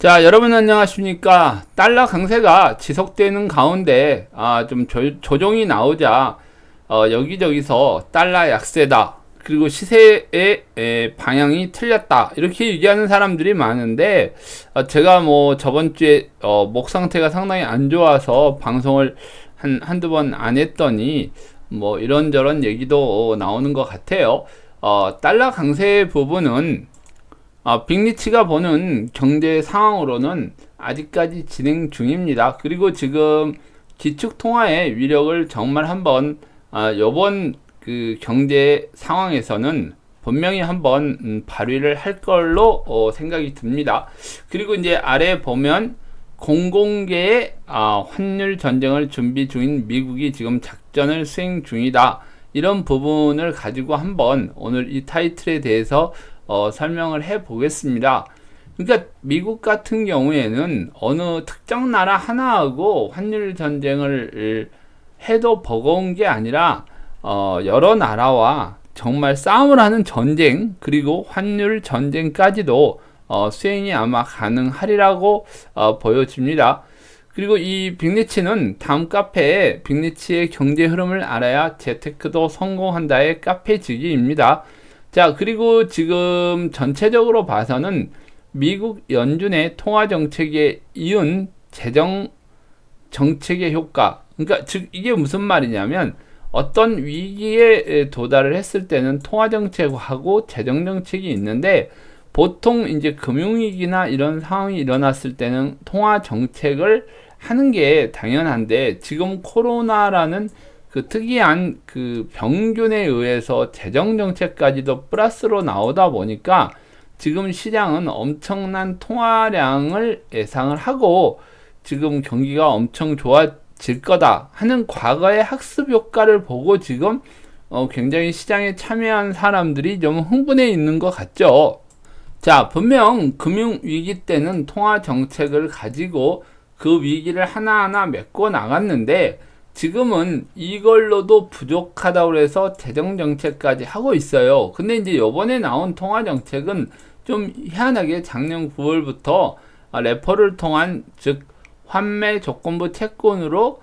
자, 여러분 안녕하십니까? 달러 강세가 지속되는 가운데 좀 조정이 나오자 여기저기서 달러 약세다. 그리고 시세의 방향이 틀렸다. 이렇게 얘기하는 사람들이 많은데 제가 뭐 저번 주에 목 상태가 상당히 안 좋아서 방송을 한두 번 안 했더니 뭐 이런저런 얘기도 나오는 것 같아요. 달러 강세 부분은 빅리치가 보는 경제 상황으로는 아직까지 진행 중입니다. 그리고 지금 기축 통화의 위력을 정말 한번 요번 그 경제 상황에서는 분명히 한번 발휘를 할 걸로 생각이 듭니다. 그리고 이제 아래 보면 공공계의 환율 전쟁을 준비 중인 미국이 지금 작전을 수행 중이다. 이런 부분을 가지고 한번 오늘 이 타이틀에 대해서 설명을 해 보겠습니다. 그러니까 미국 같은 경우에는 어느 특정 나라 하나하고 환율 전쟁을 해도 버거운 게 아니라 여러 나라와 정말 싸움을 하는 전쟁, 그리고 환율 전쟁까지도 수행이 아마 가능하리라고 보여집니다. 그리고 이 빅리치는 다음 카페에 빅리치의 경제 흐름을 알아야 재테크도 성공한다의 카페지기입니다. 자, 그리고 지금 전체적으로 봐서는 미국 연준의 통화 정책에 이은 재정 정책의 효과, 그러니까 즉 이게 무슨 말이냐면 어떤 위기에 도달을 했을 때는 통화 정책하고 재정 정책이 있는데, 보통 이제 금융위기나 이런 상황이 일어났을 때는 통화 정책을 하는 게 당연한데, 지금 코로나라는 그 특이한 그 병균에 의해서 재정 정책까지도 플러스로 나오다 보니까 지금 시장은 엄청난 통화량을 예상을 하고 지금 경기가 엄청 좋아질 거다 하는 과거의 학습 효과를 보고 지금 굉장히 시장에 참여한 사람들이 좀 흥분해 있는 것 같죠. 자, 분명 금융위기 때는 통화 정책을 가지고 그 위기를 하나하나 메꿔 나갔는데, 지금은 이걸로도 부족하다고 해서 재정정책까지 하고 있어요. 근데 이제 요번에 나온 통화정책은 좀 희한하게 작년 9월부터 레퍼를 통한, 즉 환매 조건부 채권으로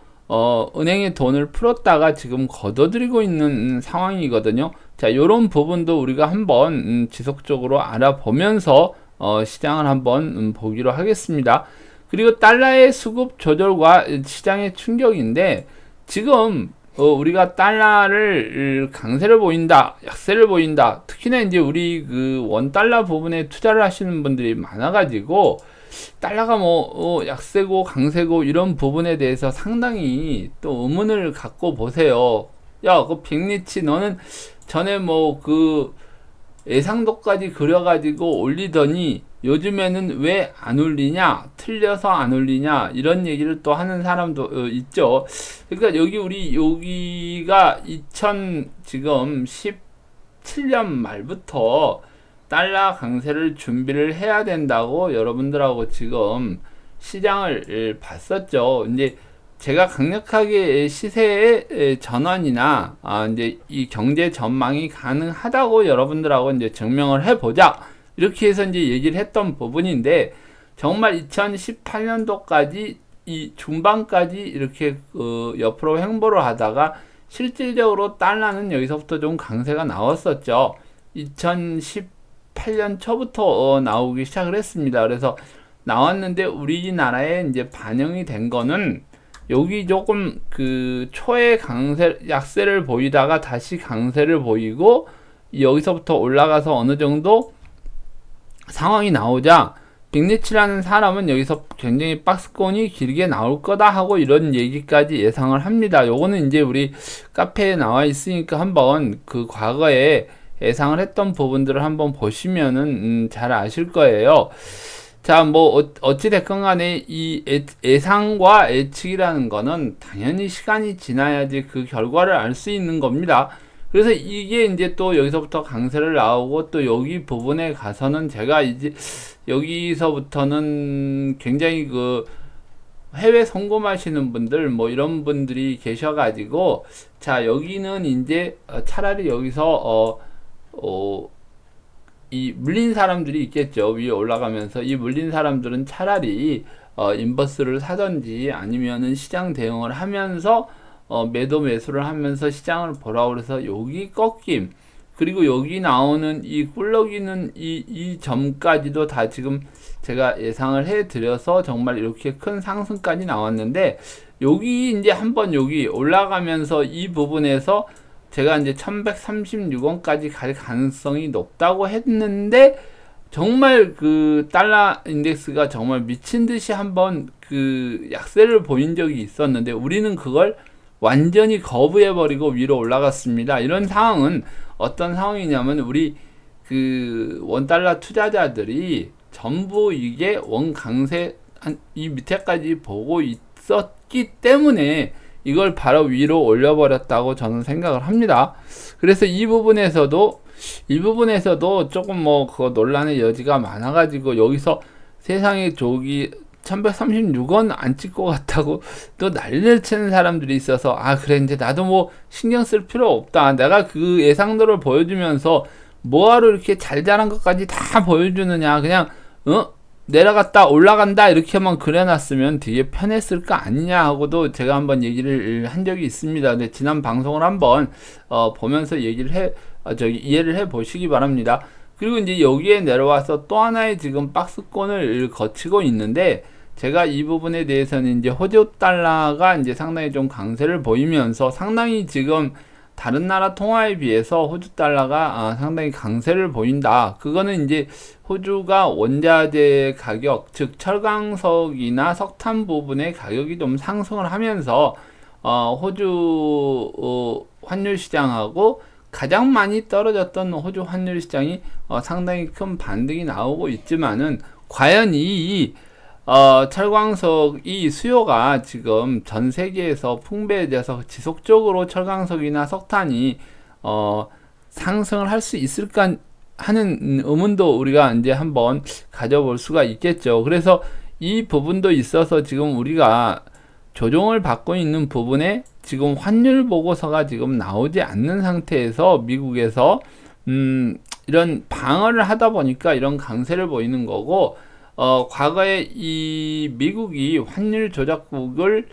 은행에 돈을 풀었다가 지금 걷어들이고 있는 상황이거든요. 자, 요런 부분도 우리가 한번 지속적으로 알아보면서 시장을 한번 보기로 하겠습니다. 그리고 달러의 수급 조절과 시장의 충격인데, 지금 우리가 달러를 강세를 보인다, 약세를 보인다. 특히나 이제 우리 그 원달러 부분에 투자를 하시는 분들이 많아가지고 달러가 뭐 약세고 강세고 이런 부분에 대해서 상당히 또 의문을 갖고 보세요. 야, 그 빅리치 너는 전에 뭐 그 예상도까지 그려가지고 올리더니 요즘에는 왜 안 올리냐, 틀려서 안 올리냐, 이런 얘기를 또 하는 사람도 있죠. 그러니까 여기가 지금 17년 말부터 달러 강세를 준비를 해야 된다고 여러분들하고 지금 시장을 봤었죠. 이제 제가 강력하게 시세의 전환이나 이제 이 경제 전망이 가능하다고 여러분들하고 이제 증명을 해보자, 이렇게 해서 이제 얘기를 했던 부분인데, 정말 2018년도까지 이 중반까지 이렇게 옆으로 횡보를 하다가 실질적으로 달러는 여기서부터 좀 강세가 나왔었죠. 2018년 초부터 나오기 시작을 했습니다. 그래서 나왔는데 우리나라에 이제 반영이 된 거는 여기 조금 그 초에 약세를 보이다가 다시 강세를 보이고, 여기서부터 올라가서 어느 정도 상황이 나오자 빅리치라는 사람은 여기서 굉장히 박스권이 길게 나올 거다 하고 이런 얘기까지 예상을 합니다. 요거는 이제 우리 카페에 나와 있으니까 한번 그 과거에 예상을 했던 부분들을 한번 보시면은 잘 아실 거예요. 자, 뭐 어찌됐건 간에 이 예상과 예측이라는 거는 당연히 시간이 지나야지 그 결과를 알 수 있는 겁니다. 그래서 이게 이제 또 여기서부터 강세를 나오고, 또 여기 부분에 가서는 제가 이제 여기서부터는 굉장히 그 해외 송금하시는 분들 뭐 이런 분들이 계셔가지고, 자, 여기는 이제 차라리 여기서 이 물린 사람들이 있겠죠. 위에 올라가면서 이 물린 사람들은 차라리 인버스를 사든지 아니면은 시장 대응을 하면서 매도 매수를 하면서 시장을 보라고 그래서 여기 꺾임, 그리고 여기 나오는 이 꿀럭이는 이 점까지도 다 지금 제가 예상을 해 드려서 정말 이렇게 큰 상승까지 나왔는데, 여기 이제 한번 여기 올라가면서 이 부분에서 제가 이제 1136원까지 갈 가능성이 높다고 했는데, 정말 그 달러 인덱스가 정말 미친 듯이 한번 그 약세를 보인 적이 있었는데, 우리는 그걸 완전히 거부해버리고 위로 올라갔습니다. 이런 상황은 어떤 상황이냐면, 우리 그 원달러 투자자들이 전부 이게 원 강세 이 밑에까지 보고 있었기 때문에 이걸 바로 위로 올려버렸다고 저는 생각을 합니다. 그래서 이 부분에서도 조금 뭐 그거 논란의 여지가 많아가지고, 여기서 세상에 저기 1136원 안 찍고 갔다고 또 난리를 치는 사람들이 있어서, 아 그래 이제 나도 뭐 신경 쓸 필요 없다, 내가 그 예상도를 보여주면서 뭐하러 이렇게 잘 자란 것까지 다 보여주느냐, 그냥 내려갔다 올라간다 이렇게만 그려놨으면 되게 편했을 거 아니냐 하고도 제가 한번 얘기를 한 적이 있습니다. 근데 지난 방송을 한번 보면서 얘기를 이해를 해 보시기 바랍니다. 그리고 이제 여기에 내려와서 또 하나의 지금 박스권을 거치고 있는데, 제가 이 부분에 대해서는 이제 호주 달러가 이제 상당히 좀 강세를 보이면서, 상당히 지금 다른 나라 통화에 비해서 호주 달러가 상당히 강세를 보인다. 그거는 이제 호주가 원자재 가격, 즉 철강석이나 석탄 부분의 가격이 좀 상승을 하면서 호주 환율 시장하고 가장 많이 떨어졌던 호주 환율 시장이 상당히 큰 반등이 나오고 있지만은, 과연 이 철광석이 수요가 지금 전 세계에서 풍부해져서 지속적으로 철광석이나 석탄이 상승을 할 수 있을까 하는 의문도 우리가 이제 한번 가져볼 수가 있겠죠. 그래서 이 부분도 있어서 지금 우리가 조정을 받고 있는 부분에 지금 환율 보고서가 지금 나오지 않는 상태에서 미국에서 이런 방어를 하다 보니까 이런 강세를 보이는 거고, 과거에 이 미국이 환율 조작국을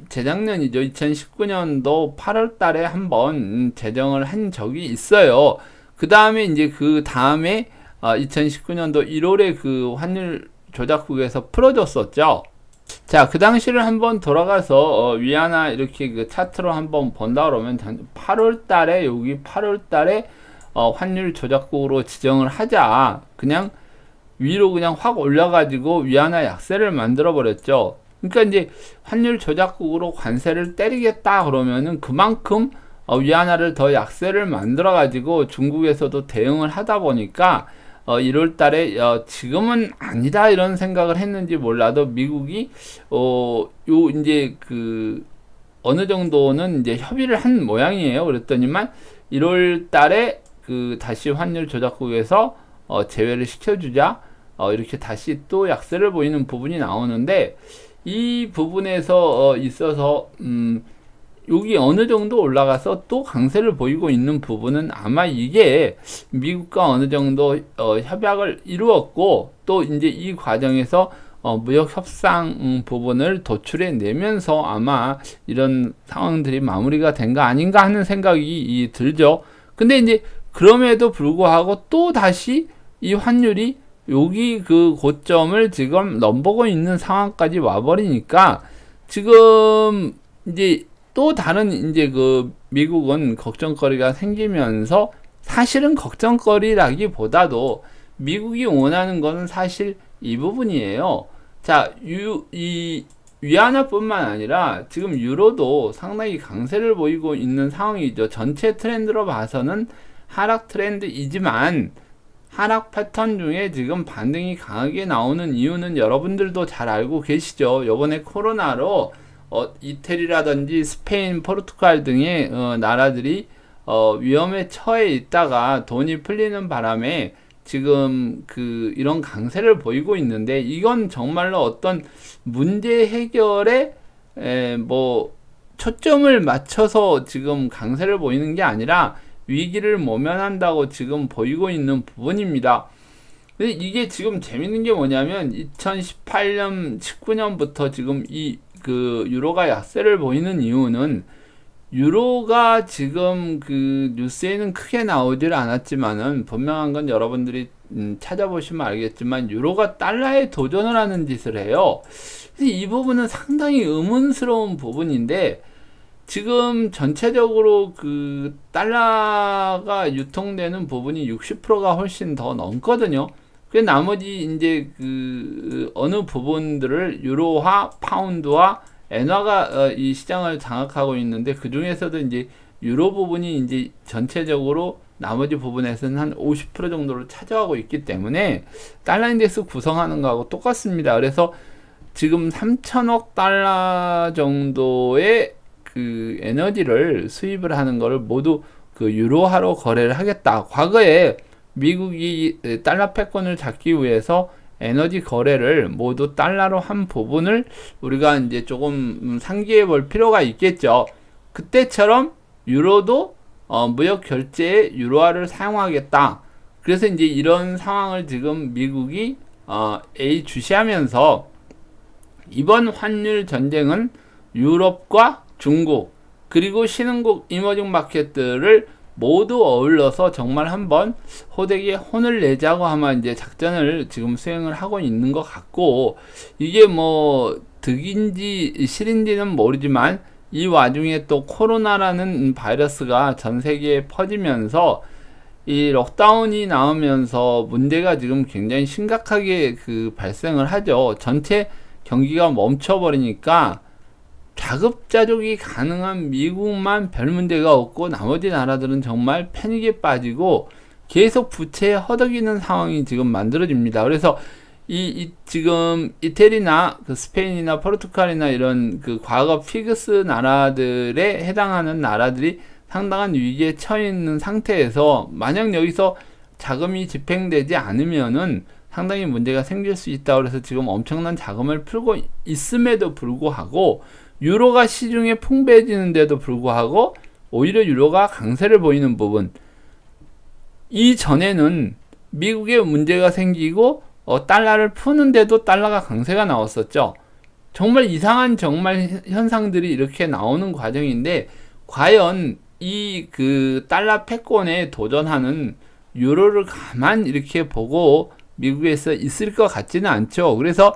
재작년이죠. 2019년도 8월 달에 한번 제정을 한 적이 있어요. 그 다음에 이제 그 다음에 2019년도 1월에 그 환율 조작국에서 풀어줬었죠. 자, 그 당시를 한번 돌아가서 위아나 이렇게 그 차트로 한번 본다 그러면 8월 달에 여기 8월 달에 환율 조작국으로 지정을 하자, 그냥 위로 그냥 확 올려가지고 위안화 약세를 만들어 버렸죠. 그러니까 이제 환율 조작국으로 관세를 때리겠다 그러면은 그만큼 위안화를 더 약세를 만들어 가지고 중국에서도 대응을 하다 보니까 1월 달에 지금은 아니다 이런 생각을 했는지 몰라도 미국이 요 이제 그 어느 정도는 이제 협의를 한 모양이에요. 그랬더니만 1월 달에 그 다시 환율 조작국에서 제외를 시켜주자, 이렇게 다시 또 약세를 보이는 부분이 나오는데, 이 부분에서 있어서 여기 어느 정도 올라가서 또 강세를 보이고 있는 부분은 아마 이게 미국과 어느 정도 협약을 이루었고, 또 이제 이 과정에서 무역 협상 부분을 도출해 내면서 아마 이런 상황들이 마무리가 된 거 아닌가 하는 생각이 들죠. 근데 이제 그럼에도 불구하고 또 다시 이 환율이 여기 그 고점을 지금 넘보고 있는 상황까지 와버리니까, 지금 이제 또 다른 이제 그 미국은 걱정거리가 생기면서, 사실은 걱정거리라기보다도 미국이 원하는 거는 사실 이 부분이에요. 자, 이 위안화뿐만 아니라 지금 유로도 상당히 강세를 보이고 있는 상황이죠. 전체 트렌드로 봐서는 하락 트렌드이지만, 하락 패턴 중에 지금 반등이 강하게 나오는 이유는 여러분들도 잘 알고 계시죠. 요번에 코로나로 이태리라든지 스페인, 포르투갈 등의 나라들이 위험에 처해 있다가 돈이 풀리는 바람에 지금 그 이런 강세를 보이고 있는데, 이건 정말로 어떤 문제 해결에 뭐 초점을 맞춰서 지금 강세를 보이는 게 아니라 위기를 모면한다고 지금 보이고 있는 부분입니다. 근데 이게 지금 재밌는 게 뭐냐면 2018년, 19년부터 지금 이 그 유로가 약세를 보이는 이유는 유로가 지금 그 뉴스에는 크게 나오질 않았지만은 분명한 건 여러분들이 찾아보시면 알겠지만 유로가 달러에 도전을 하는 짓을 해요. 이 부분은 상당히 의문스러운 부분인데 지금 전체적으로 그 달러가 유통되는 부분이 60%가 훨씬 더 넘거든요. 그 나머지 이제 그 어느 부분들을 유로화, 파운드와 엔화가 이 시장을 장악하고 있는데 그 중에서도 이제 유로 부분이 이제 전체적으로 나머지 부분에서는 한 50% 정도를 차지하고 있기 때문에 달러 인덱스 구성하는 거하고 똑같습니다. 그래서 지금 3천억 달러 정도의 그 에너지를 수입을 하는 거를 모두 그 유로화로 거래를 하겠다. 과거에 미국이 달러 패권을 잡기 위해서 에너지 거래를 모두 달러로 한 부분을 우리가 이제 조금 상기해 볼 필요가 있겠죠. 그때처럼 유로도 무역 결제에 유로화를 사용하겠다. 그래서 이제 이런 상황을 지금 미국이 주시하면서 이번 환율 전쟁은 유럽과 중국 그리고 신흥국 이머징 마켓들을 모두 어울러서 정말 한번 호되게 혼을 내자고 아마 이제 작전을 지금 수행을 하고 있는 것 같고, 이게 뭐 득인지 실인지는 모르지만 이 와중에 또 코로나라는 바이러스가 전 세계에 퍼지면서 이 록다운이 나오면서 문제가 지금 굉장히 심각하게 그 발생을 하죠. 전체 경기가 멈춰버리니까 자급자족이 가능한 미국만 별 문제가 없고 나머지 나라들은 정말 패닉에 빠지고 계속 부채에 허덕이는 상황이 지금 만들어집니다. 그래서 지금 이태리나 그 스페인이나 포르투갈이나 이런 그 과거 피그스 나라들에 해당하는 나라들이 상당한 위기에 처해 있는 상태에서 만약 여기서 자금이 집행되지 않으면은 상당히 문제가 생길 수 있다. 그래서 지금 엄청난 자금을 풀고 있음에도 불구하고 유로가 시중에 풍부해지는데도 불구하고 오히려 유로가 강세를 보이는 부분, 이전에는 미국에 문제가 생기고 달러를 푸는데도 달러가 강세가 나왔었죠. 정말 이상한 정말 현상들이 이렇게 나오는 과정인데 과연 이 그 달러 패권에 도전하는 유로를 가만 이렇게 보고 미국에서 있을 것 같지는 않죠. 그래서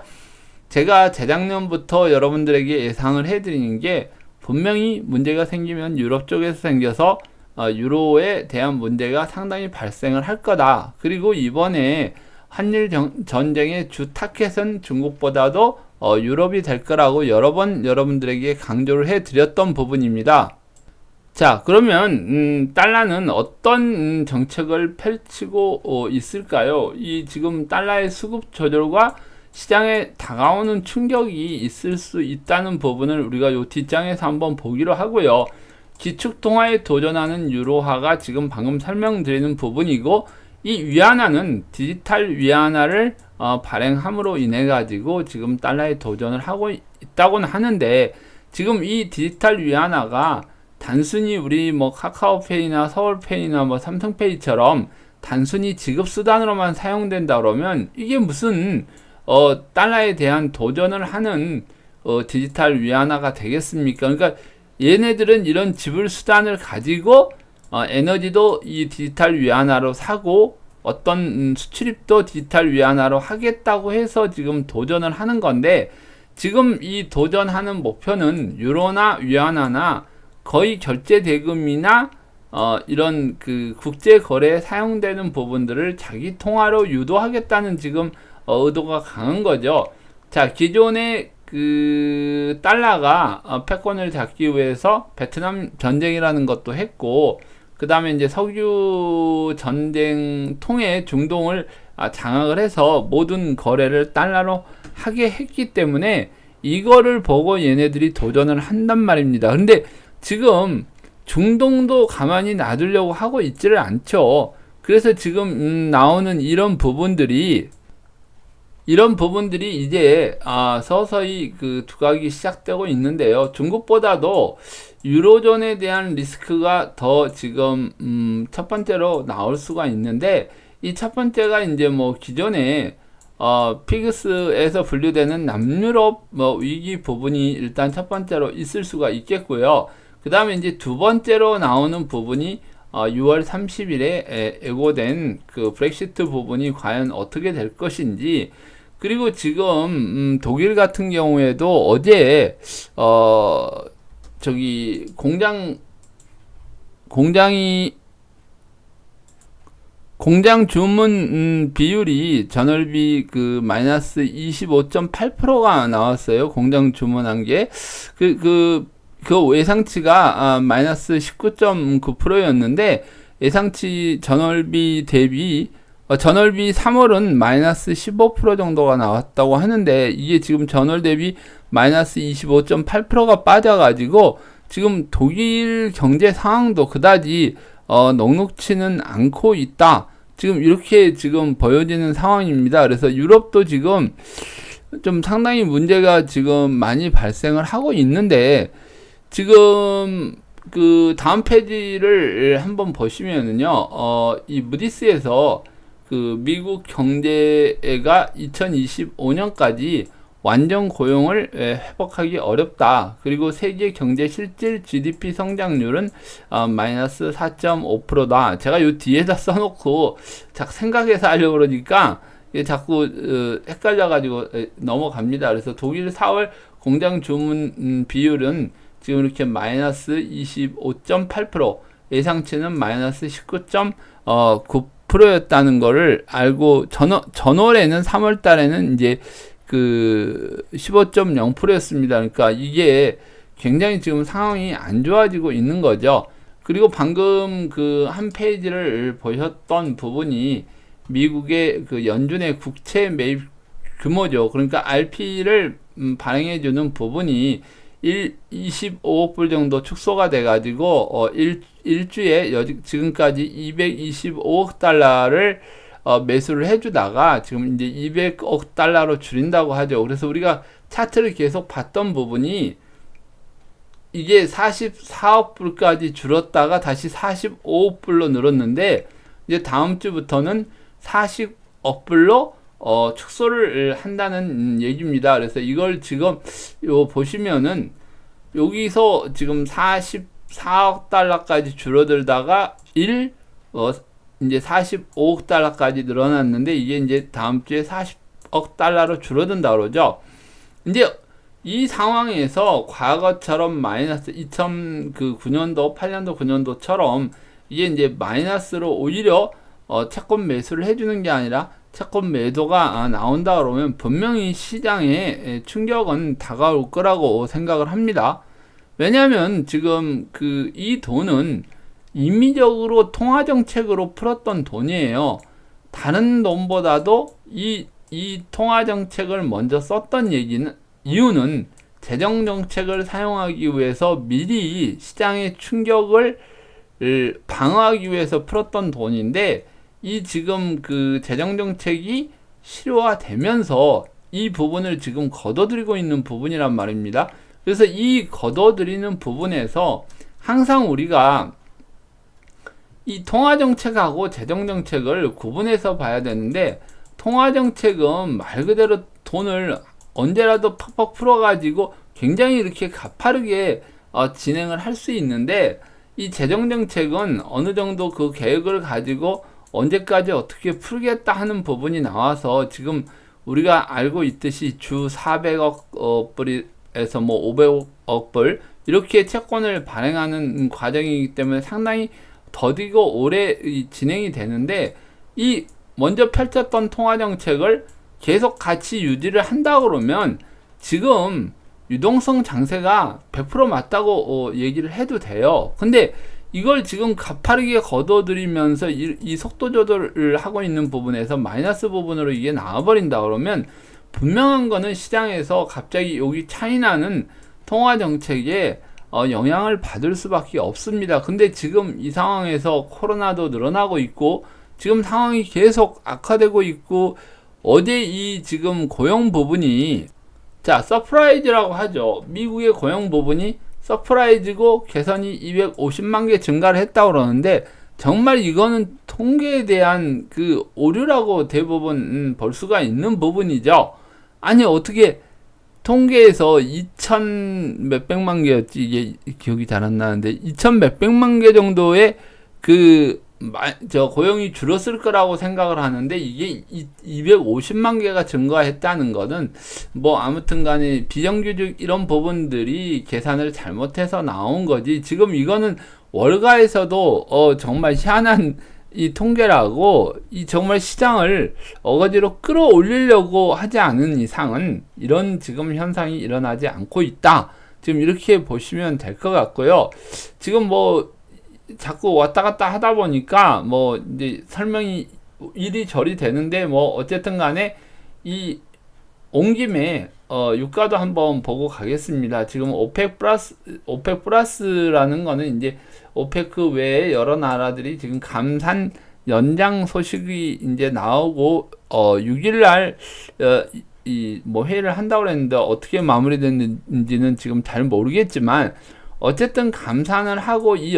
제가 재작년부터 여러분들에게 예상을 해드리는 게 분명히 문제가 생기면 유럽 쪽에서 생겨서 유로에 대한 문제가 상당히 발생을 할 거다. 그리고 이번에 한일 전쟁의 주 타켓은 중국보다도 유럽이 될 거라고 여러 번 여러분들에게 강조를 해드렸던 부분입니다. 자, 그러면 달러는 어떤 정책을 펼치고 있을까요? 이 지금 달러의 수급 조절과 시장에 다가오는 충격이 있을 수 있다는 부분을 우리가 요 뒷장에서 한번 보기로 하고요. 기축통화에 도전하는 유로화가 지금 방금 설명드리는 부분이고, 이 위안화는 디지털 위안화를 발행함으로 인해 가지고 지금 달러에 도전을 하고 있다고는 하는데, 지금 이 디지털 위안화가 단순히 우리 뭐 카카오페이나 서울페이나 뭐 삼성페이처럼 단순히 지급수단으로만 사용된다 그러면 이게 무슨 달러에 대한 도전을 하는 디지털 위안화가 되겠습니까? 그러니까 얘네들은 이런 지불 수단을 가지고 에너지도 이 디지털 위안화로 사고 어떤 수출입도 디지털 위안화로 하겠다고 해서 지금 도전을 하는 건데, 지금 이 도전하는 목표는 유로나 위안화나 거의 결제 대금이나 이런 그 국제 거래에 사용되는 부분들을 자기 통화로 유도하겠다는 지금 의도가 강한 거죠. 자, 기존의 그 달러가 패권을 잡기 위해서 베트남 전쟁이라는 것도 했고, 그 다음에 이제 석유 전쟁 통해 중동을 장악을 해서 모든 거래를 달러로 하게 했기 때문에 이거를 보고 얘네들이 도전을 한단 말입니다. 근데 지금 중동도 가만히 놔두려고 하고 있지를 않죠. 그래서 지금 나오는 이런 부분들이 이런 부분들이 이제 서서히 그 두각이 시작되고 있는데요. 중국보다도 유로존에 대한 리스크가 더 지금 첫 번째로 나올 수가 있는데, 이 첫 번째가 이제 뭐 기존에 피그스에서 분류되는 남유럽 뭐 위기 부분이 일단 첫 번째로 있을 수가 있겠고요. 그 다음에 이제 두 번째로 나오는 부분이 6월 30일에 예고된 그 브렉시트 부분이 과연 어떻게 될 것인지, 그리고 지금 독일 같은 경우에도 어제 저기 공장 주문 비율이 전월비 그 마이너스 25.8%가 나왔어요. 공장 주문한 게 그 예상치가 마이너스 19.9%였는데, 예상치 전월비 대비 전월비 3월은 마이너스 15% 정도가 나왔다고 하는데, 이게 지금 전월 대비 마이너스 25.8%가 빠져가지고 지금 독일 경제 상황도 그다지 녹록치는 않고 있다. 지금 이렇게 지금 보여지는 상황입니다. 그래서 유럽도 지금 좀 상당히 문제가 지금 많이 발생을 하고 있는데, 지금 그 다음 페이지를 한번 보시면은요, 이 무디스에서 그 미국 경제가 2025년까지 완전 고용을 회복하기 어렵다. 그리고 세계 경제 실질 GDP 성장률은 마이너스 4.5%다. 제가 요 뒤에다 써놓고 생각해서 하려고 그러니까 자꾸 헷갈려가지고 넘어갑니다. 그래서 독일 4월 공장 주문 비율은 지금 이렇게 마이너스 25.8%, 예상치는 마이너스 19.9%였다는 거를 알고, 전월에는 3월 달에는 이제 그 15.0%였습니다. 그러니까 이게 굉장히 지금 상황이 안 좋아지고 있는 거죠. 그리고 방금 그 한 페이지를 보셨던 부분이 미국의 그 연준의 국채 매입 규모죠. 그러니까 RP를 발행해주는 부분이 25억 불 정도 축소가 돼가지고 일주에 지금까지 225억 달러를 매수를 해주다가 지금 이제 200억 달러로 줄인다고 하죠. 그래서 우리가 차트를 계속 봤던 부분이 이게 44억 불까지 줄었다가 다시 45억 불로 늘었는데, 이제 다음 주부터는 40억 불로 축소를 한다는 얘기입니다. 그래서 이걸 지금 보시면은 여기서 지금 44억 달러까지 줄어들다가 이제 45억 달러까지 늘어났는데, 이게 이제 다음 주에 40억 달러로 줄어든다 그러죠. 이제 이 상황에서 과거처럼 마이너스 2009년도, 8년도, 9년도처럼 이게 이제 마이너스로 오히려 채권 매수를 해주는 게 아니라 채권 매도가 나온다 그러면 분명히 시장에 충격은 다가올 거라고 생각을 합니다. 왜냐하면 지금 이 돈은 임의적으로 통화정책으로 풀었던 돈이에요. 다른 돈보다도 이 통화정책을 먼저 썼던 이유는 재정정책을 사용하기 위해서 미리 시장의 충격을 방어하기 위해서 풀었던 돈인데, 이 지금 그 재정정책이 실효화되면서 이 부분을 지금 걷어들이고 있는 부분이란 말입니다. 그래서 이 걷어들이는 부분에서 항상 우리가 이 통화정책하고 재정정책을 구분해서 봐야 되는데, 통화정책은 말 그대로 돈을 언제라도 팍팍 풀어가지고 굉장히 이렇게 가파르게 진행을 할 수 있는데, 이 재정정책은 어느 정도 그 계획을 가지고 언제까지 어떻게 풀겠다 하는 부분이 나와서, 지금 우리가 알고 있듯이 주 400억 불에서 뭐 500억 불 이렇게 채권을 발행하는 과정이기 때문에 상당히 더디고 오래 진행이 되는데, 이 먼저 펼쳤던 통화정책을 계속 같이 유지를 한다 그러면 지금 유동성 장세가 100% 맞다고 얘기를 해도 돼요. 근데 이걸 지금 가파르게 걷어들이면서 이 속도 조절을 하고 있는 부분에서 마이너스 부분으로 이게 나와버린다 그러면, 분명한 거는 시장에서 갑자기 여기 차이나는 통화정책에 영향을 받을 수밖에 없습니다. 근데 지금 이 상황에서 코로나도 늘어나고 있고, 지금 상황이 계속 악화되고 있고, 어제 이 지금 고용 부분이 자 서프라이즈라고 하죠. 미국의 고용 부분이 서프라이즈고 개선이 250만 개 증가를 했다고 그러는데 정말 이거는 통계에 대한 그 오류라고 대부분 볼 수가 있는 부분이죠. 아니 어떻게 통계에서 2천 몇백만 개였지 이게 기억이 잘 안 나는데 2천 몇백만 개 정도의 저 고용이 줄었을 거라고 생각을 하는데 이게 250만 개가 증가했다는 거는 뭐 아무튼 간에 비정규직 이런 부분들이 계산을 잘못해서 나온 거지. 지금 이거는 월가에서도 정말 희한한 이 통계라고 이 정말 시장을 어거지로 끌어올리려고 하지 않은 이상은 이런 지금 현상이 일어나지 않고 있다. 지금 이렇게 보시면 될 것 같고요. 지금 뭐 자꾸 왔다 갔다 하다 보니까 뭐 이제 설명이 이리저리 되는데 뭐 어쨌든 간에 이 온 김에 유가도 한번 보고 가겠습니다. 지금 오펙 플러스라는 거는 이제 오페크 외에 여러 나라들이 지금 감산 연장 소식이 이제 나오고 6일 날 이 뭐 회의를 한다고 그랬는데 어떻게 마무리됐는지는 지금 잘 모르겠지만 어쨌든 감산을 하고 이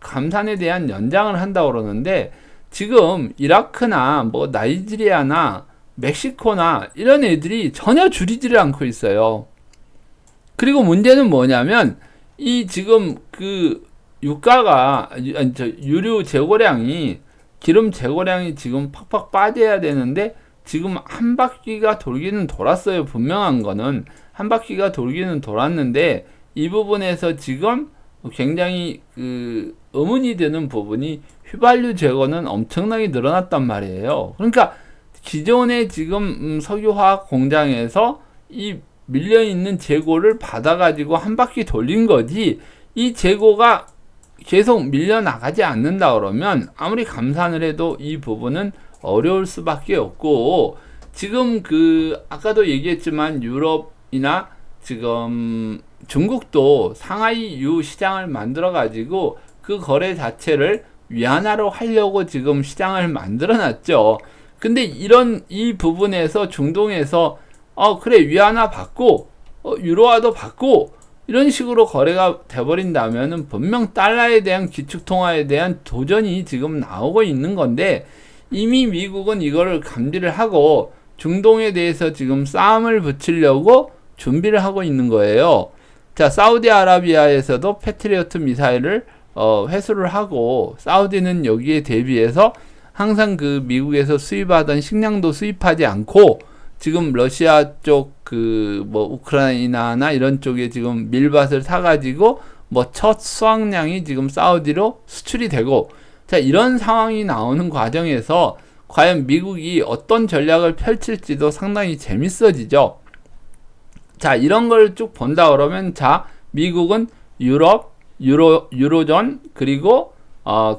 감산에 대한 연장을 한다고 그러는데 지금 이라크나 뭐 나이지리아나 멕시코나 이런 애들이 전혀 줄이지를 않고 있어요. 그리고 문제는 뭐냐면 이 지금 그 유가가 유류 재고량이 기름 재고량이 지금 팍팍 빠져야 되는데 지금 한 바퀴가 돌기는 돌았어요. 분명한 거는 한 바퀴가 돌기는 돌았는데 이 부분에서 지금 굉장히 그 의문이 되는 부분이 휘발유 재고는 엄청나게 늘어났단 말이에요. 그러니까 기존의 지금 석유화학 공장에서 이 밀려있는 재고를 받아가지고 한 바퀴 돌린 거지 이 재고가 계속 밀려나가지 않는다 그러면 아무리 감산을 해도 이 부분은 어려울 수밖에 없고 지금 아까도 얘기했지만 유럽이나 지금 중국도 상하이 유 시장을 만들어 가지고 그 거래 자체를 위안화로 하려고 지금 시장을 만들어 놨죠. 근데 이 부분에서 중동에서 그래 위안화 받고 유로화도 받고 이런 식으로 거래가 돼버린다면은 분명 달러에 대한 기축통화에 대한 도전이 지금 나오고 있는 건데 이미 미국은 이거를 감지를 하고 중동에 대해서 지금 싸움을 붙이려고 준비를 하고 있는 거예요. 자, 사우디아라비아에서도 패트리어트 미사일을 회수를 하고 사우디는 여기에 대비해서 항상 그 미국에서 수입하던 식량도 수입하지 않고 지금 러시아 쪽 뭐 우크라이나나 이런 쪽에 지금 밀밭을 사가지고 뭐 첫 수확량이 지금 사우디로 수출이 되고 자 이런 상황이 나오는 과정에서 과연 미국이 어떤 전략을 펼칠지도 상당히 재밌어지죠. 자 이런 걸 쭉 본다 그러면 자 미국은 유럽, 유로존 그리고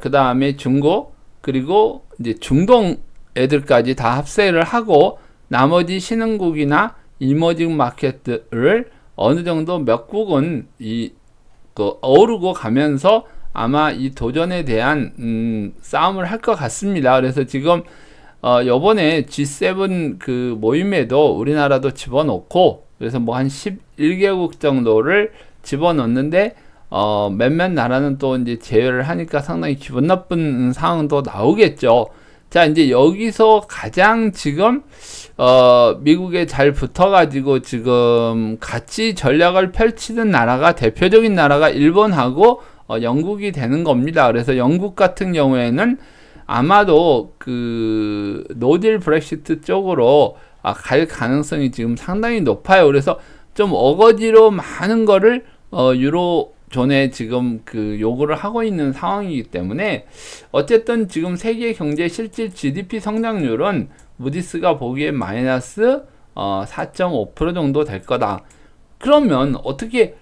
그 다음에 중국 그리고 이제 중동 애들까지 다 합세를 하고 나머지 신흥국이나 이머징 마켓들을 어느 정도 몇 국은 어우르고 가면서 아마 이 도전에 대한 싸움을 할 것 같습니다. 그래서 지금 요번에 G7 그 모임에도 우리나라도 집어넣고 그래서 뭐 한 11개국 정도를 집어넣는데 몇몇 나라는 또 이제 제외를 하니까 상당히 기분 나쁜 상황도 나오겠죠. 자, 이제 여기서 가장 지금 미국에 잘 붙어가지고 지금 같이 전략을 펼치는 나라가 대표적인 나라가 일본하고 영국이 되는 겁니다. 그래서 영국 같은 경우에는 아마도 그 노딜 브렉시트 쪽으로 갈 가능성이 지금 상당히 높아요. 그래서 좀 어거지로 많은 거를 유로존에 지금 그 요구를 하고 있는 상황이기 때문에 어쨌든 지금 세계 경제 실질 GDP 성장률은 무디스가 보기에 마이너스 4.5% 정도 될 거다. 그러면 어떻게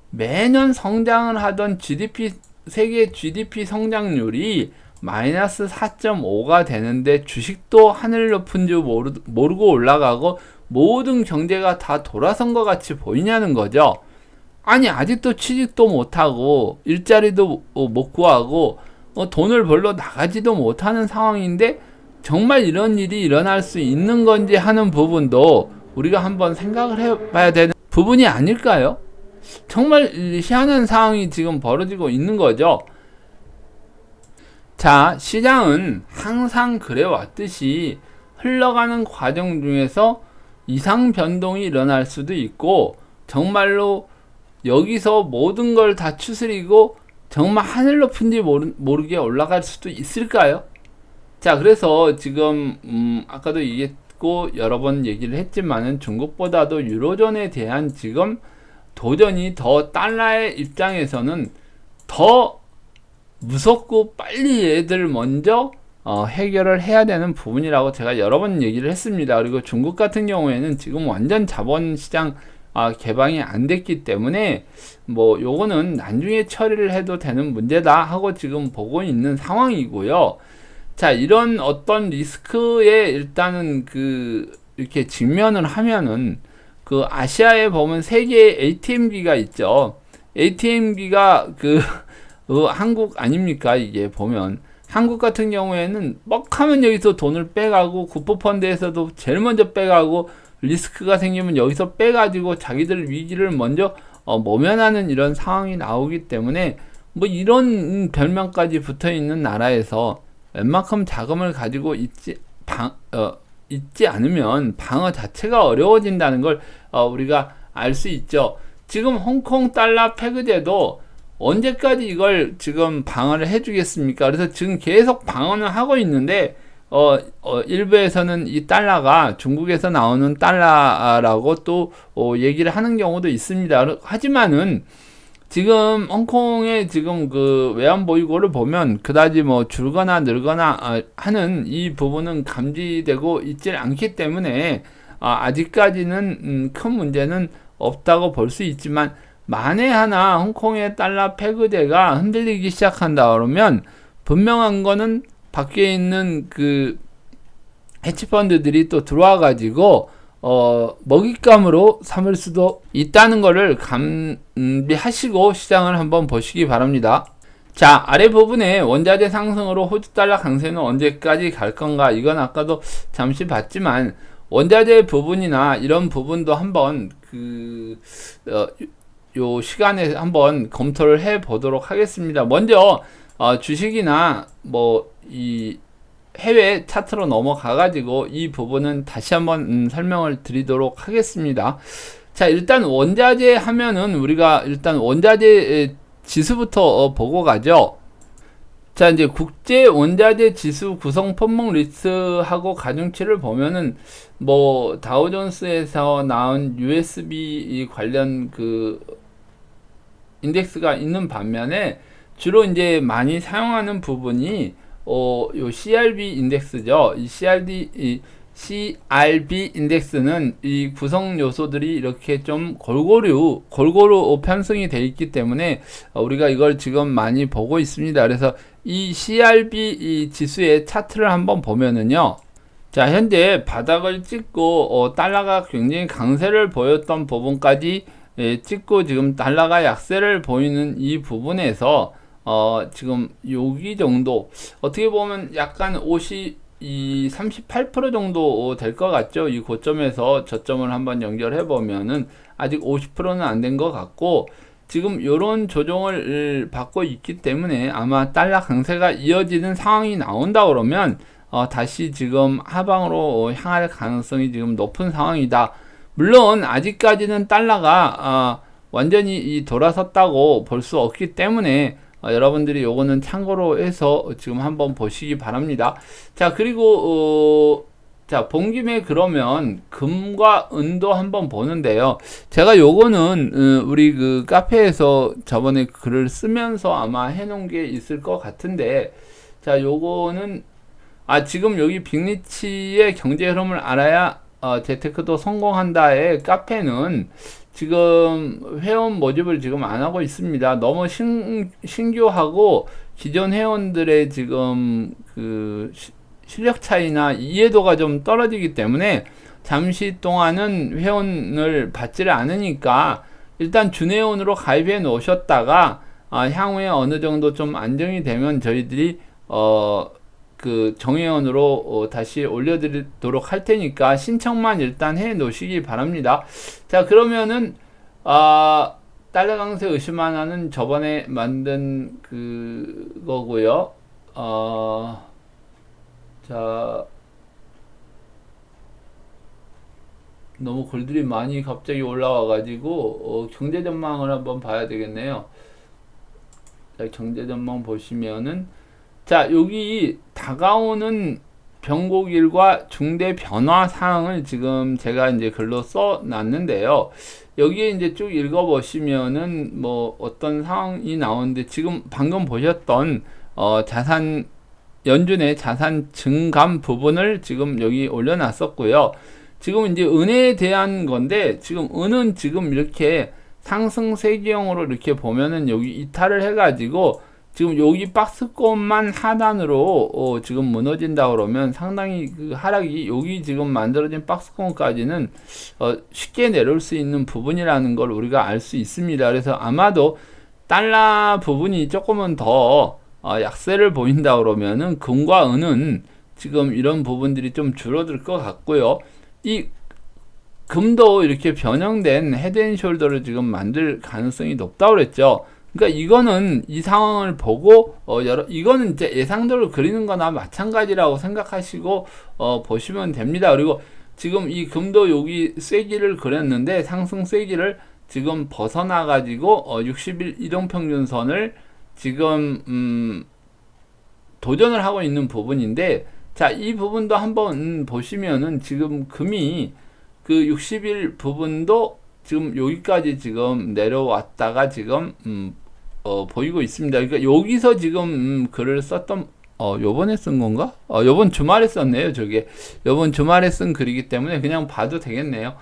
매년 성장을 하던 세계 GDP 성장률이 마이너스 4.5가 되는데 주식도 하늘 높은 줄 모르고 올라가고 모든 경제가 다 돌아선 것 같이 보이냐는 거죠. 아니 아직도 취직도 못하고 일자리도 못 구하고 돈을 벌러 나가지도 못하는 상황인데 정말 이런 일이 일어날 수 있는 건지 하는 부분도 우리가 한번 생각을 해봐야 되는 부분이 아닐까요? 정말 희한한 상황이 지금 벌어지고 있는 거죠. 자, 시장은 항상 그래왔듯이 흘러가는 과정 중에서 이상 변동이 일어날 수도 있고, 정말로 여기서 모든 걸 다 추스리고 정말 하늘 높은지 모르게 올라갈 수도 있을까요? 자, 그래서 지금 아까도 얘기했고 여러 번 얘기를 했지만은 중국보다도 유로존에 대한 지금 도전이 더 달러의 입장에서는 더 무섭고 빨리 얘들 먼저 해결을 해야 되는 부분이라고 제가 여러 번 얘기를 했습니다. 그리고 중국 같은 경우에는 지금 완전 자본시장 개방이 안 됐기 때문에 뭐 요거는 나중에 처리를 해도 되는 문제다 하고 지금 보고 있는 상황이고요. 자, 이런 어떤 리스크에 일단은 이렇게 직면을 하면은 아시아에 보면 세 개의 ATM기가 있죠. ATM기가 한국 아닙니까? 이게 보면 한국 같은 경우에는 뻑하면 여기서 돈을 빼가고 구포펀드에서도 제일 먼저 빼가고 리스크가 생기면 여기서 빼가지고 자기들 위기를 먼저 모면하는 이런 상황이 나오기 때문에 뭐 이런 별명까지 붙어있는 나라에서 웬만큼 자금을 가지고 있지 않으면 방어 자체가 어려워진다는 걸 우리가 알 수 있죠. 지금 홍콩 달러 페그제도 언제까지 이걸 지금 방어를 해주겠습니까? 그래서 지금 계속 방어는 하고 있는데 일부에서는 이 달러가 중국에서 나오는 달러라고 또 얘기를 하는 경우도 있습니다. 하지만은 지금 홍콩의 지금 외환 보유고를 보면 그다지 뭐 줄거나 늘거나 하는 이 부분은 감지되고 있질 않기 때문에 아직까지는 큰 문제는 없다고 볼 수 있지만, 만에 하나 홍콩의 달러 페그제가 흔들리기 시작한다 그러면 분명한 거는 밖에 있는 헤지펀드들이 또 들어와 가지고 먹잇감으로 삼을 수도 있다는 것을 감비하시고 시장을 한번 보시기 바랍니다. 자, 아래 부분에 원자재 상승으로 호주 달러 강세는 언제까지 갈 건가? 이건 아까도 잠시 봤지만 원자재 부분이나 이런 부분도 한번 요 시간에 한번 검토를 해 보도록 하겠습니다. 먼저 주식이나 뭐 이 해외 차트로 넘어가 가지고 이 부분은 다시 한번 설명을 드리도록 하겠습니다. 자, 일단 원자재 하면은 우리가 일단 원자재 지수부터 보고 가죠. 자, 이제 국제 원자재 지수 구성 품목 리스트하고 가중치를 보면은 뭐 다우존스에서 나온 USB 관련 인덱스가 있는 반면에 주로 이제 많이 사용하는 부분이 요 CRB 인덱스죠. 이 CRB 인덱스는 이 구성 요소들이 이렇게 좀 골고루 편성이 되어 있기 때문에 우리가 이걸 지금 많이 보고 있습니다. 그래서 이 CRB 지수의 차트를 한번 보면은요. 자, 현재 바닥을 찍고 달러가 굉장히 강세를 보였던 부분까지 찍고 지금 달러가 약세를 보이는 이 부분에서 지금 여기 정도 어떻게 보면 약간 38% 정도 될 것 같죠. 이 고점에서 저점을 한번 연결해 보면은 아직 50%는 안 된 것 같고, 지금 요런 조정을 받고 있기 때문에 아마 달러 강세가 이어지는 상황이 나온다 그러면 다시 지금 하방으로 향할 가능성이 지금 높은 상황이다. 물론 아직까지는 달러가 완전히 돌아섰다고 볼 수 없기 때문에 여러분들이 요거는 참고로 해서 지금 한번 보시기 바랍니다. 자, 그리고 자, 본 김에 그러면 금과 은도 한번 보는데요. 제가 요거는 우리 카페에서 저번에 글을 쓰면서 아마 해놓은 게 있을 것 같은데, 자, 요거는 지금 여기 빅리치의 경제 흐름을 알아야 재테크도 성공한다의 카페는 지금 회원 모집을 지금 안 하고 있습니다. 너무 신규하고 기존 회원들의 지금 실력 차이나 이해도가 좀 떨어지기 때문에 잠시 동안은 회원을 받지를 않으니까 일단 준회원으로 가입해 놓으셨다가 향후에 어느 정도 좀 안정이 되면 저희들이 그 정회원으로 다시 올려드리도록 할 테니까 신청만 일단 해 놓으시기 바랍니다. 자, 그러면은 달러 강세 의심 하나는 저번에 만든 그거고요. 자, 너무 글들이 많이 갑자기 올라와가지고 경제 전망을 한번 봐야 되겠네요. 자, 경제 전망 보시면은 자, 여기 다가오는 변곡일과 중대 변화 사항을 지금 제가 이제 글로 써 놨는데요. 여기에 이제 쭉 읽어 보시면은 뭐 어떤 상황이 나오는데, 지금 방금 보셨던 자산 연준의 자산 증감 부분을 지금 여기 올려놨었고요. 지금 이제 은혜에 대한 건데, 지금 은은 지금 이렇게 상승세기형으로 이렇게 보면은 여기 이탈을 해가지고 지금 여기 박스권만 하단으로 지금 무너진다 그러면 상당히 그 하락이 여기 지금 만들어진 박스권까지는 쉽게 내려올 수 있는 부분이라는 걸 우리가 알 수 있습니다. 그래서 아마도 달러 부분이 조금은 더 약세를 보인다 그러면은 금과 은은 지금 이런 부분들이 좀 줄어들 것 같고요. 이 금도 이렇게 변형된 헤드앤숄더를 지금 만들 가능성이 높다고 그랬죠. 그러니까 이거는 이 상황을 보고 이거는 이제 예상대로 그리는 거나 마찬가지라고 생각하시고 보시면 됩니다. 그리고 지금 이 금도 여기 쐐기를 그렸는데 상승 쐐기를 지금 벗어나 가지고 60일 이동평균선을 지금 도전을 하고 있는 부분인데, 자, 이 부분도 한번 보시면은 지금 금이 그 60일 부분도 지금 여기까지 지금 내려왔다가 지금 보이고 있습니다. 그러니까 여기서 지금 글을 썼던 요번에 쓴 건가? 요번 주말에 썼네요. 저게 요번 주말에 쓴 글이기 때문에 그냥 봐도 되겠네요.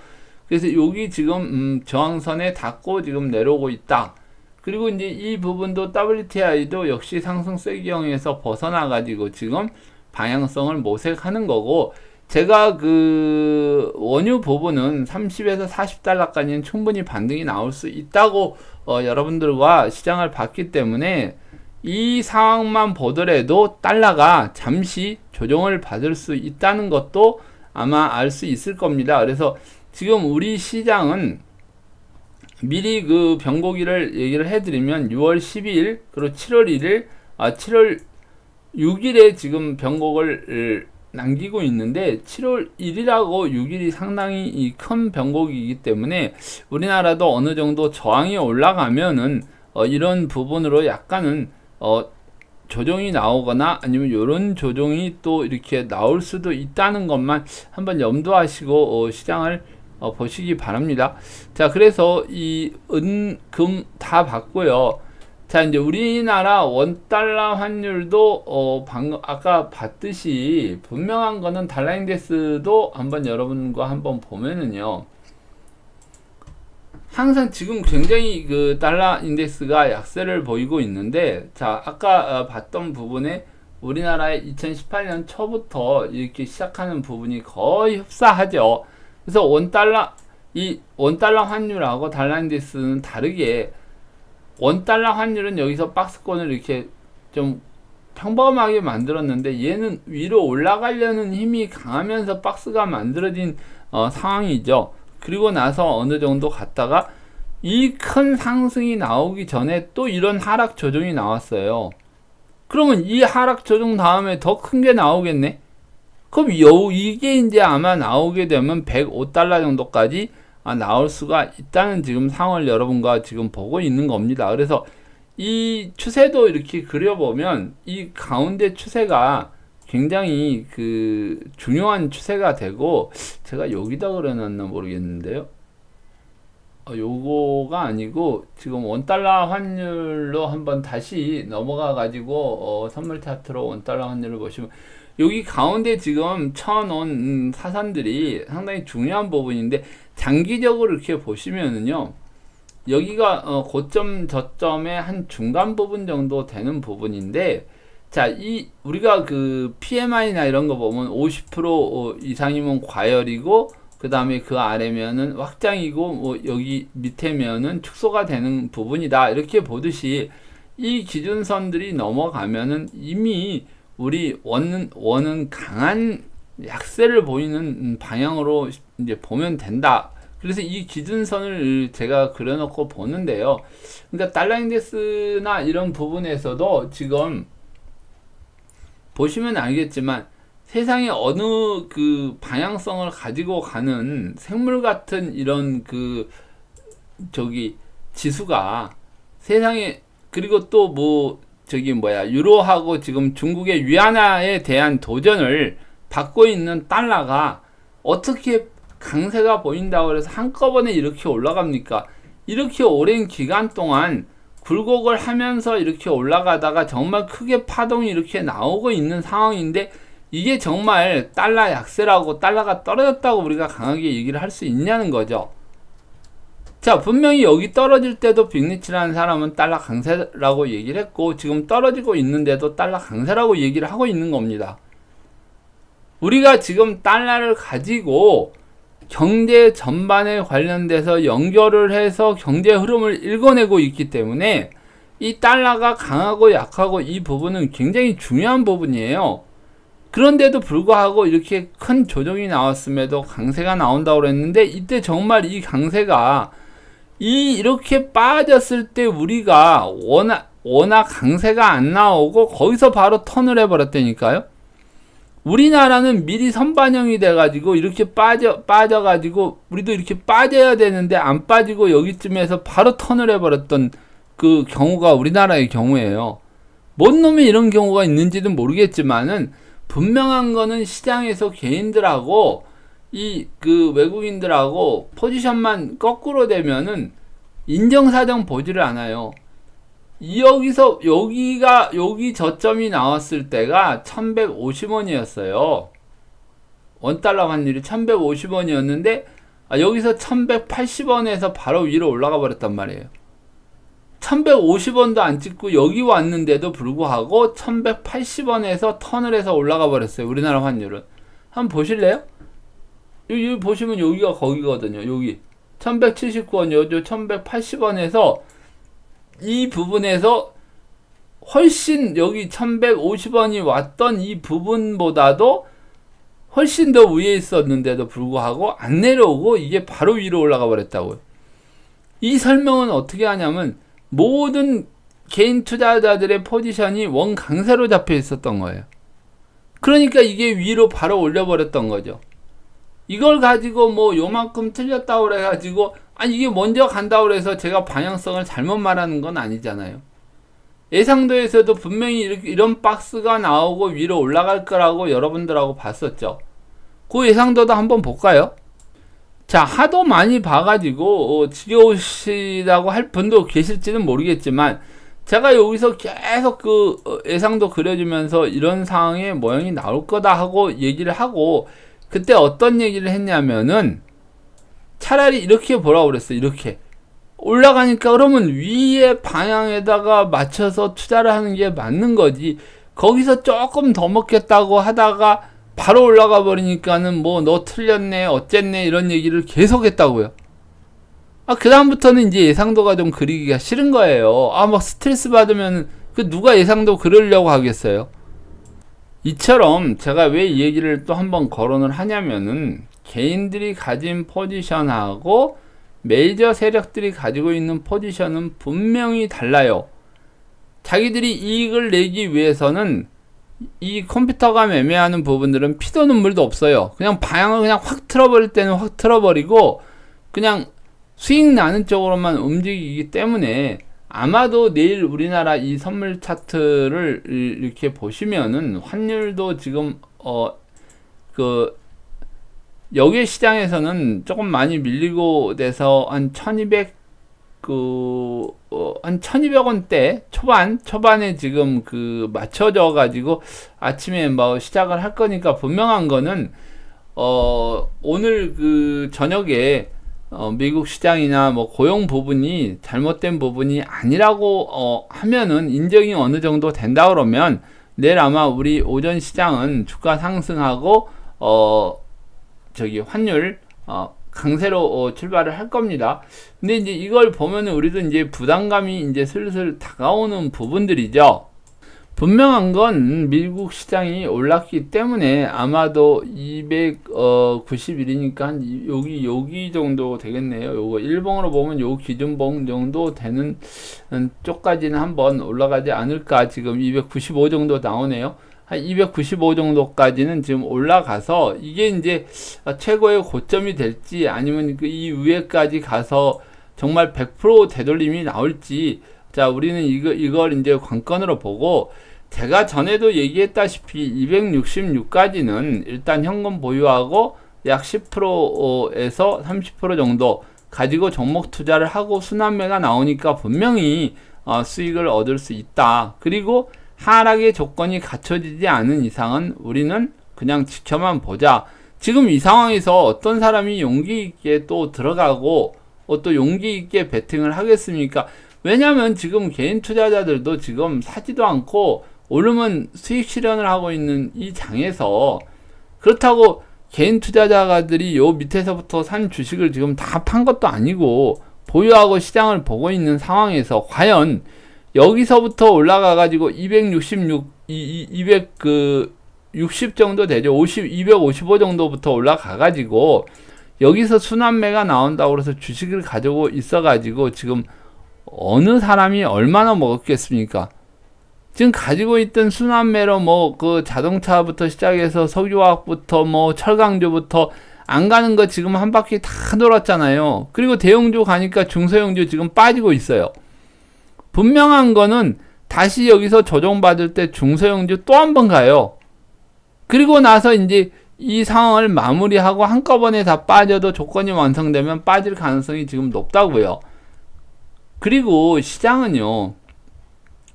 그래서 여기 지금 저항선에 닿고 지금 내려오고 있다. 그리고 이제 이 부분도 WTI도 역시 상승 쐐기형에서 벗어나 가지고 지금 방향성을 모색하는 거고, 제가 그 원유 부분은 30에서 40달러까지는 충분히 반등이 나올 수 있다고 여러분들과 시장을 봤기 때문에 이 상황만 보더라도 달러가 잠시 조정을 받을 수 있다는 것도 아마 알 수 있을 겁니다. 그래서 지금 우리 시장은 미리 그 변곡일을 얘기를 해드리면 6월 12일 그리고 7월 1일 7월 6일에 지금 변곡을 남기고 있는데, 7월 1일하고 6일이 상당히 큰 변곡이기 때문에 우리나라도 어느 정도 저항이 올라가면은 이런 부분으로 약간은 조정이 나오거나 아니면 이런 조정이 또 이렇게 나올 수도 있다는 것만 한번 염두하시고 시장을 보시기 바랍니다. 자, 그래서 이 은, 금 다 봤고요. 자, 이제 우리나라 원달러 환율도 방금 아까 봤듯이 분명한 거는 달러인덱스도 한번 여러분과 한번 보면은요, 항상 지금 굉장히 그 달러 인덱스가 약세를 보이고 있는데, 자, 아까 봤던 부분에 우리나라의 2018년 초부터 이렇게 시작하는 부분이 거의 흡사하죠. 그래서 이 원달러 환율하고 달러 인덱스는 다르게, 원달러 환율은 여기서 박스권을 이렇게 좀 평범하게 만들었는데, 얘는 위로 올라가려는 힘이 강하면서 박스가 만들어진 상황이죠. 그리고 나서 어느 정도 갔다가 이 큰 상승이 나오기 전에 또 이런 하락 조정이 나왔어요. 그러면 이 하락 조정 다음에 더 큰 게 나오겠네? 그럼 이게 이제 아마 나오게 되면 105달러 정도까지 나올 수가 있다는 지금 상황을 여러분과 지금 보고 있는 겁니다. 그래서 이 추세도 이렇게 그려보면 이 가운데 추세가 굉장히 그 중요한 추세가 되고, 제가 여기다 그려놨나 모르겠는데요. 요거가 아니고 지금 원달러 환율로 한번 다시 넘어가 가지고 선물 차트로 원달러 환율을 보시면 여기 가운데 지금 쳐놓은 사선들이 상당히 중요한 부분인데, 장기적으로 이렇게 보시면은요, 여기가 고점 저점의 한 중간 부분 정도 되는 부분인데, 자, 우리가 그 PMI나 이런 거 보면 50% 이상이면 과열이고, 그 다음에 그 아래면은 확장이고, 뭐 여기 밑에면은 축소가 되는 부분이다, 이렇게 보듯이 이 기준선들이 넘어가면은 이미 우리 원은 강한 약세를 보이는 방향으로 이제 보면 된다. 그래서 이 기준선을 제가 그려놓고 보는데요. 그러니까 달러 인덱스나 이런 부분에서도 지금 보시면 알겠지만 세상에 어느 그 방향성을 가지고 가는 생물 같은 이런 그 지수가 세상에, 그리고 또 뭐 유로하고 지금 중국의 위안화에 대한 도전을 받고 있는 달러가 어떻게 강세가 보인다고 해서 한꺼번에 이렇게 올라갑니까? 이렇게 오랜 기간 동안 굴곡을 하면서 이렇게 올라가다가 정말 크게 파동이 이렇게 나오고 있는 상황인데, 이게 정말 달러 약세라고, 달러가 떨어졌다고 우리가 강하게 얘기를 할 수 있냐는 거죠. 자, 분명히 여기 떨어질 때도 빅리치라는 사람은 달러 강세라고 얘기를 했고, 지금 떨어지고 있는데도 달러 강세라고 얘기를 하고 있는 겁니다. 우리가 지금 달러를 가지고 경제 전반에 관련돼서 연결을 해서 경제 흐름을 읽어내고 있기 때문에 이 달러가 강하고 약하고 이 부분은 굉장히 중요한 부분이에요. 그런데도 불구하고 이렇게 큰 조정이 나왔음에도 강세가 나온다고 그랬는데, 이때 정말 이 강세가 이렇게 빠졌을 때 우리가 워낙 강세가 안 나오고 거기서 바로 턴을 해버렸다니까요. 우리나라는 미리 선반영이 돼가지고 이렇게 빠져가지고 우리도 이렇게 빠져야 되는데 안 빠지고 여기쯤에서 바로 턴을 해버렸던 그 경우가 우리나라의 경우예요. 뭔 놈이 이런 경우가 있는지는 모르겠지만은 분명한 거는 시장에서 개인들하고 이 그 외국인들하고 포지션만 거꾸로 되면은 인정사정 보지를 않아요. 여기 저점이 나왔을 때가 1150원이었어요. 원달러 환율이 1150원이었는데 여기서 1180원에서 바로 위로 올라가 버렸단 말이에요. 1150원도 안 찍고 여기 왔는데도 불구하고 1180원에서 턴을 해서 올라가 버렸어요. 우리나라 환율은. 한번 보실래요? 여기 보시면 여기가 거기거든요. 여기 1179원, 여기 1180원에서 이 부분에서 훨씬 여기 1150원이 왔던 이 부분보다도 훨씬 더 위에 있었는데도 불구하고 안 내려오고 이게 바로 위로 올라가 버렸다고요. 이 설명은 어떻게 하냐면 모든 개인 투자자들의 포지션이 원 강세로 잡혀 있었던 거예요. 그러니까 이게 위로 바로 올려버렸던 거죠. 이걸 가지고 뭐 요만큼 틀렸다고 그래가지고 이게 먼저 간다고 해서 제가 방향성을 잘못 말하는 건 아니잖아요. 예상도에서도 분명히 이런 박스가 나오고 위로 올라갈 거라고 여러분들하고 봤었죠. 그 예상도도 한번 볼까요? 자, 하도 많이 봐가지고 지겨우시다고 할 분도 계실지는 모르겠지만 제가 여기서 계속 그 예상도 그려주면서 이런 상황의 모양이 나올 거다 하고 얘기를 하고, 그때 어떤 얘기를 했냐면은 차라리 이렇게 보라고 그랬어요. 이렇게 올라가니까 그러면 위의 방향에다가 맞춰서 투자를 하는 게 맞는 거지, 거기서 조금 더 먹겠다고 하다가 바로 올라가 버리니까는 뭐 너 틀렸네 어쨌네 이런 얘기를 계속 했다고요. 그 다음부터는 이제 예상도가 좀 그리기가 싫은 거예요. 막 스트레스 받으면 누가 예상도 그리려고 하겠어요. 이처럼 제가 왜 이 얘기를 또 한번 거론을 하냐면은 개인들이 가진 포지션하고 메이저 세력들이 가지고 있는 포지션은 분명히 달라요. 자기들이 이익을 내기 위해서는 이 컴퓨터가 매매하는 부분들은 피도 눈물도 없어요. 그냥 방향을 그냥 확 틀어버릴 때는 확 틀어버리고 그냥 수익 나는 쪽으로만 움직이기 때문에, 아마도 내일 우리나라 이 선물 차트를 이렇게 보시면은 환율도 지금 여기 시장에서는 조금 많이 밀리고 돼서 한 1200원대 초반에 지금 맞춰져 가지고 아침에 뭐 시작을 할 거니까, 분명한 거는 오늘 저녁에 미국 시장이나 뭐 고용 부분이 잘못된 부분이 아니라고 하면은 인정이 어느 정도 된다 그러면 내일 아마 우리 오전 시장은 주가 상승하고 환율 강세로 출발을 할 겁니다. 근데 이제 이걸 보면은 우리도 이제 부담감이 이제 슬슬 다가오는 부분들이죠. 분명한 건 미국 시장이 올랐기 때문에 아마도 291이니까 한 여기 정도 되겠네요. 요거 일봉으로 보면 요 기준봉 정도 되는 쪽까지는 한번 올라가지 않을까. 지금 295 정도 나오네요. 한 295 정도까지는 지금 올라가서 이게 이제 최고의 고점이 될지 아니면 이 위에까지 가서 정말 100% 되돌림이 나올지, 자, 우리는 이걸 이제 관건으로 보고, 제가 전에도 얘기했다시피 266까지는 일단 현금 보유하고 약 10%에서 30% 정도 가지고 종목 투자를 하고 순환매가 나오니까 분명히 수익을 얻을 수 있다. 그리고 하락의 조건이 갖춰지지 않은 이상은 우리는 그냥 지켜만 보자. 지금 이 상황에서 어떤 사람이 용기 있게 또 들어가고 또 용기 있게 베팅을 하겠습니까? 왜냐면 지금 개인 투자자들도 지금 사지도 않고 오르면 수익 실현을 하고 있는 이 장에서, 그렇다고 개인 투자자들이 요 밑에서부터 산 주식을 지금 다 판 것도 아니고 보유하고 시장을 보고 있는 상황에서 과연 여기서부터 올라가 가지고 60 정도 되죠. 255 정도부터 올라가 가지고 여기서 순환매가 나온다고 그래서 주식을 가지고 있어 가지고 지금 어느 사람이 얼마나 먹었겠습니까? 지금 가지고 있던 순환매로 뭐 그 자동차부터 시작해서 석유화학부터 뭐 철강주부터 안 가는 거 지금 한 바퀴 다 돌았잖아요. 그리고 대형주 가니까 중소형주 지금 빠지고 있어요. 분명한 거는 다시 여기서 조정받을 때 중소형주 또 한 번 가요. 그리고 나서 이제 이 상황을 마무리하고 한꺼번에 다 빠져도 조건이 완성되면 빠질 가능성이 지금 높다고요. 그리고 시장은요,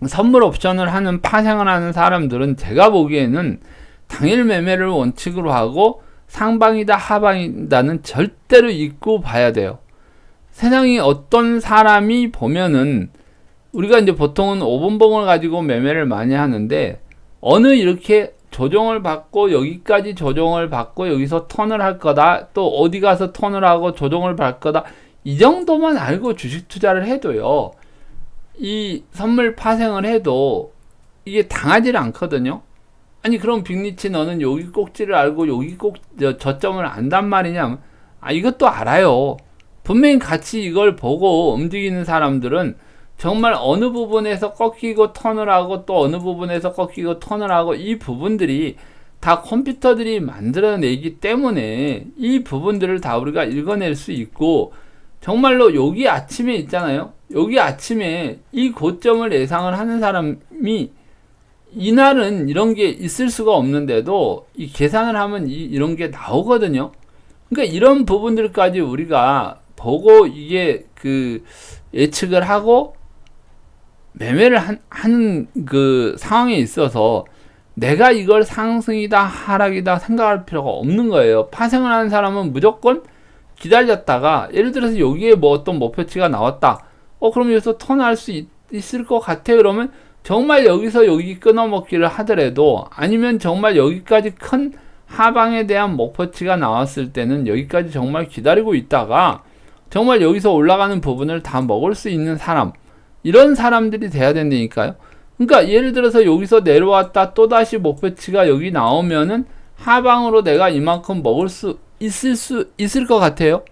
선물 옵션을 하는 파생을 하는 사람들은 제가 보기에는 당일 매매를 원칙으로 하고 상방이다 하방이다는 절대로 잊고 봐야 돼요. 세상에 어떤 사람이 보면은 우리가 이제 보통은 5분봉을 가지고 매매를 많이 하는데, 어느 이렇게 조정을 받고 여기까지 조정을 받고 여기서 턴을 할 거다, 또 어디 가서 턴을 하고 조정을 받을 거다, 이 정도만 알고 주식 투자를 해도요, 이 선물 파생을 해도 이게 당하지를 않거든요. 아니 그럼 빅리치 너는 여기 꼭지를 알고 여기 꼭 저점을 안단 말이냐? 이것도 알아요. 분명히 같이 이걸 보고 움직이는 사람들은 정말 어느 부분에서 꺾이고 턴을 하고 또 어느 부분에서 꺾이고 턴을 하고, 이 부분들이 다 컴퓨터들이 만들어내기 때문에 이 부분들을 다 우리가 읽어낼 수 있고, 정말로 여기 아침에 있잖아요. 여기 아침에 이 고점을 예상을 하는 사람이 이날은 이런 게 있을 수가 없는데도 이 계산을 하면 이런 게 나오거든요. 그러니까 이런 부분들까지 우리가 보고 이게 그 예측을 하고 매매를 하는 그 상황에 있어서 내가 이걸 상승이다 하락이다 생각할 필요가 없는 거예요. 파생을 하는 사람은 무조건 기다렸다가, 예를 들어서 여기에 뭐 어떤 목표치가 나왔다. 그럼 여기서 턴할 수 있을 것 같아요. 그러면 정말 여기서 여기 끊어먹기를 하더라도, 아니면 정말 여기까지 큰 하방에 대한 목표치가 나왔을 때는 여기까지 정말 기다리고 있다가 정말 여기서 올라가는 부분을 다 먹을 수 있는 사람, 이런 사람들이 돼야 된다니까요. 그러니까 예를 들어서 여기서 내려왔다 또다시 목표치가 여기 나오면은 하방으로 내가 이만큼 먹을 수 있을 것 같아요.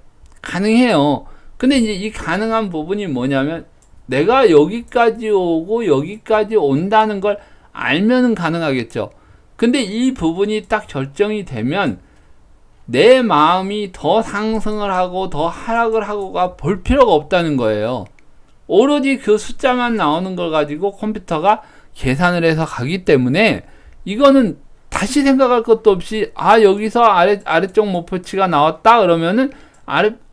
가능해요. 근데 이제 이 가능한 부분이 뭐냐면, 내가 여기까지 오고 여기까지 온다는 걸 알면은 가능하겠죠. 근데 이 부분이 딱 결정이 되면 내 마음이 더 상승을 하고 더 하락을 하고가 볼 필요가 없다는 거예요. 오로지 그 숫자만 나오는 걸 가지고 컴퓨터가 계산을 해서 가기 때문에, 이거는 다시 생각할 것도 없이 여기서 아래쪽 목표치가 나왔다 그러면은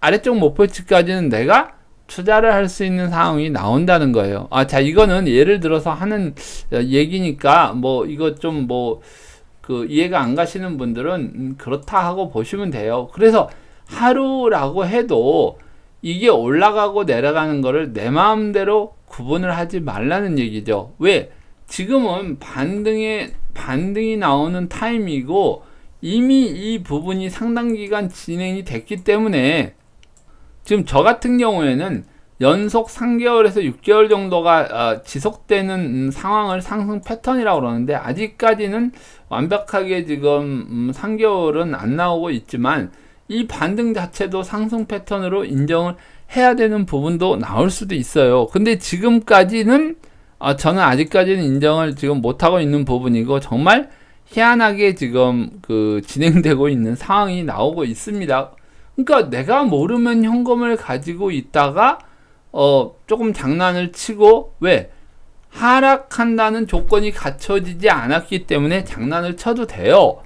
아래쪽 목표치까지는 내가 투자를 할 수 있는 상황이 나온다는 거예요. 자, 이거는 예를 들어서 하는 얘기니까 뭐 이거 좀 뭐 그 이해가 안 가시는 분들은 그렇다 하고 보시면 돼요. 그래서 하루라고 해도 이게 올라가고 내려가는 거를 내 마음대로 구분을 하지 말라는 얘기죠. 왜? 지금은 반등이 나오는 타임이고 이미 이 부분이 상당 기간 진행이 됐기 때문에, 지금 저 같은 경우에는 연속 3개월에서 6개월 정도가 지속되는 상황을 상승 패턴이라고 그러는데, 아직까지는 완벽하게 지금 3개월은 안 나오고 있지만 이 반등 자체도 상승 패턴으로 인정을 해야 되는 부분도 나올 수도 있어요. 근데 지금까지는 저는 아직까지는 인정을 지금 못하고 있는 부분이고, 정말 희한하게 지금 진행되고 있는 상황이 나오고 있습니다. 그러니까 내가 모르면 현금을 가지고 있다가 조금 장난을 치고, 왜? 하락한다는 조건이 갖춰지지 않았기 때문에 장난을 쳐도 돼요.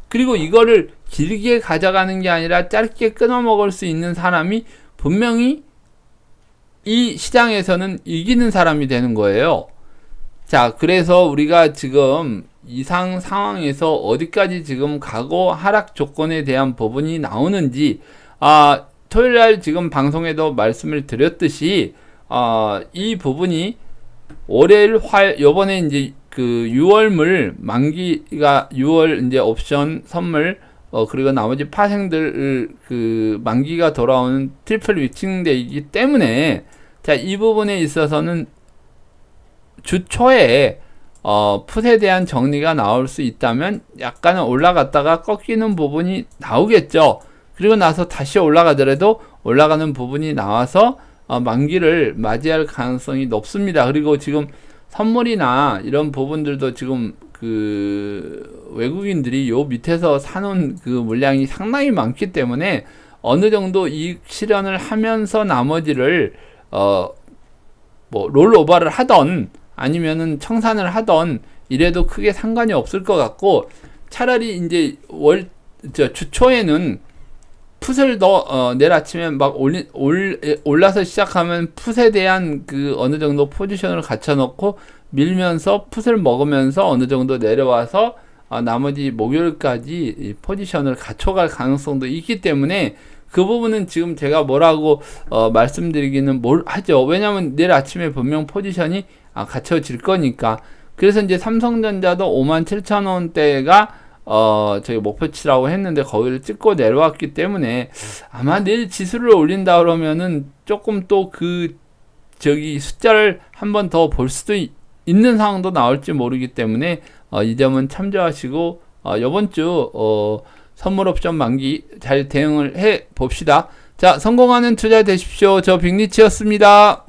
그리고 이거를 길게 가져가는 게 아니라 짧게 끊어 먹을 수 있는 사람이 분명히 이 시장에서는 이기는 사람이 되는 거예요. 자, 그래서 우리가 지금 이상 상황에서 어디까지 지금 가고 하락 조건에 대한 부분이 나오는지, 토요일날 지금 방송에도 말씀을 드렸듯이, 이 부분이 월요일, 요번에 이제 6월물 만기가 6월 이제 옵션 선물, 그리고 나머지 파생들 만기가 돌아오는 트리플 위칭데이이기 때문에, 자, 이 부분에 있어서는 주 초에 풋에 대한 정리가 나올 수 있다면 약간은 올라갔다가 꺾이는 부분이 나오겠죠. 그리고 나서 다시 올라가더라도 올라가는 부분이 나와서 만기를 맞이할 가능성이 높습니다. 그리고 지금 선물이나 이런 부분들도 지금 외국인들이 요 밑에서 사놓은 물량이 상당히 많기 때문에 어느 정도 이익 실현을 하면서 나머지를 롤오버를 하던 아니면은 청산을 하던 이래도 크게 상관이 없을 것 같고, 차라리 이제 주 초에는 풋을 내일 아침에 막 올라서 시작하면 풋에 대한 어느 정도 포지션을 갖춰 놓고 밀면서 풋을 먹으면서 어느 정도 내려와서 나머지 목요일까지 이 포지션을 갖춰갈 가능성도 있기 때문에, 그 부분은 지금 제가 뭐라고 말씀드리기는 하죠. 왜냐면 내일 아침에 분명 포지션이 갖춰질 거니까. 그래서 이제 삼성전자도 57,000원대가 저희 목표치라고 했는데 거기를 찍고 내려왔기 때문에, 아마 내일 지수를 올린다 그러면은 조금 또 숫자를 한번 더 볼 수도 있는 상황도 나올지 모르기 때문에 이 점은 참조하시고 이번 주 선물 옵션 만기 잘 대응을 해 봅시다. 자, 성공하는 투자 되십시오. 저 빅리치였습니다.